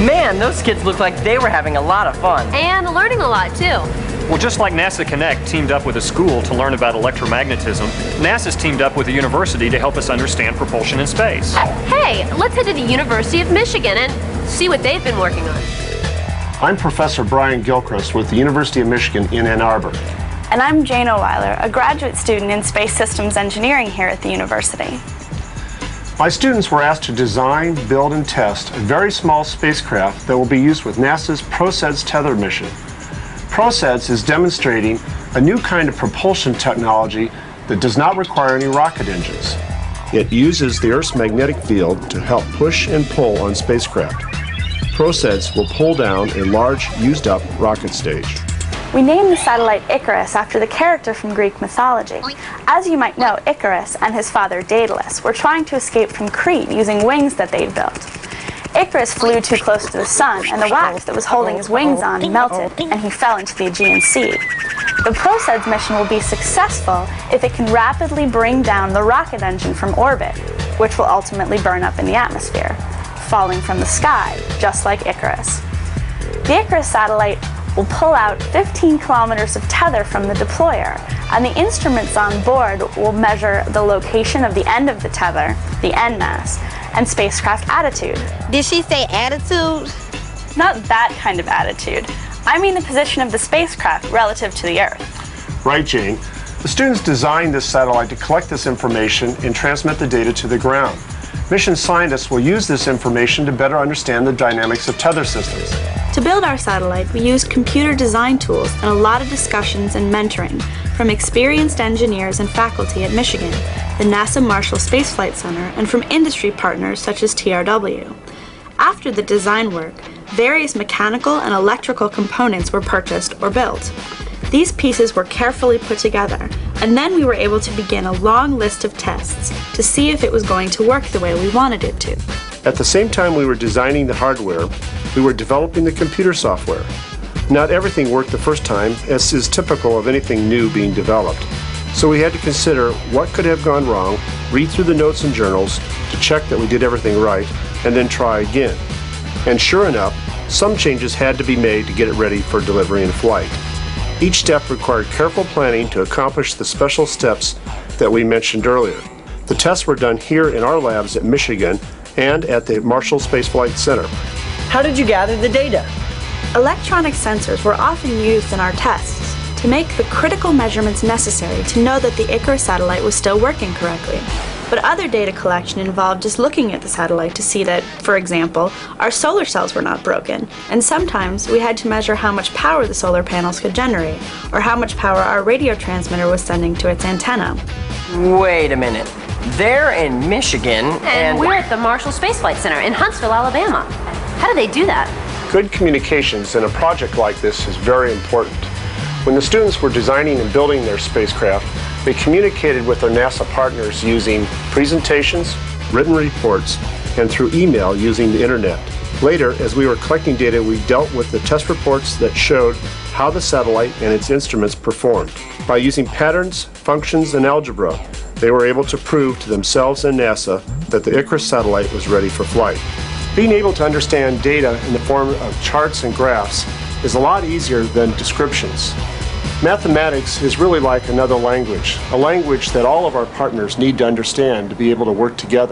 Man, those kids looked like they were having a lot of fun. And learning a lot, too. Well, just like NASA Connect teamed up with a school to learn about electromagnetism, NASA's teamed up with a university to help us understand propulsion in space. Hey, let's head to the University of Michigan and see what they've been working on. I'm Professor Brian Gilchrist with the University of Michigan in Ann Arbor. And I'm Jane O'Weiler, a graduate student in Space Systems Engineering here at the university. My students were asked to design, build, and test a very small spacecraft that will be used with NASA's PROCEDS tether mission. PROCEDS is demonstrating a new kind of propulsion technology that does not require any rocket engines. It uses the Earth's magnetic field to help push and pull on spacecraft. PROCEDS will pull down a large, used-up rocket stage. We named the satellite Icarus after the character from Greek mythology. As you might know, Icarus and his father Daedalus were trying to escape from Crete using wings that they'd built. Icarus flew too close to the sun, and the wax that was holding his wings on melted, and he fell into the Aegean Sea. The PROCEDS mission will be successful if it can rapidly bring down the rocket engine from orbit, which will ultimately burn up in the atmosphere, falling from the sky, just like Icarus. The Icarus satellite will pull out 15 kilometers of tether from the deployer, and the instruments on board will measure the location of the end of the tether, the end mass, and spacecraft attitude. Did she say attitude? Not that kind of attitude. I mean the position of the spacecraft relative to the Earth. Right, Jane. The students designed this satellite to collect this information and transmit the data to the ground. Mission scientists will use this information to better understand the dynamics of tether systems. To build our satellite, we used computer design tools and a lot of discussions and mentoring from experienced engineers and faculty at Michigan, the NASA Marshall Space Flight Center, and from industry partners such as TRW. After the design work, various mechanical and electrical components were purchased or built. These pieces were carefully put together, and then we were able to begin a long list of tests to see if it was going to work the way we wanted it to. At the same time we were designing the hardware, we were developing the computer software. Not everything worked the first time, as is typical of anything new being developed. So we had to consider what could have gone wrong, read through the notes and journals to check that we did everything right, and then try again. And sure enough, some changes had to be made to get it ready for delivery and flight. Each step required careful planning to accomplish the special steps that we mentioned earlier. The tests were done here in our labs at Michigan and at the Marshall Space Flight Center. How did you gather the data? Electronic sensors were often used in our tests to make the critical measurements necessary to know that the Icarus satellite was still working correctly. But other data collection involved just looking at the satellite to see that, for example, our solar cells were not broken, and sometimes we had to measure how much power the solar panels could generate, or how much power our radio transmitter was sending to its antenna. Wait a minute. They're in Michigan, And we're at the Marshall Space Flight Center in Huntsville, Alabama. How do they do that? Good communications in a project like this is very important. When the students were designing and building their spacecraft, they communicated with their NASA partners using presentations, written reports, and through email using the internet. Later, as we were collecting data, we dealt with the test reports that showed how the satellite and its instruments performed. By using patterns, functions, and algebra, they were able to prove to themselves and NASA that the Icarus satellite was ready for flight. Being able to understand data in the form of charts and graphs is a lot easier than descriptions. Mathematics is really like another language, a language that all of our partners need to understand to be able to work together.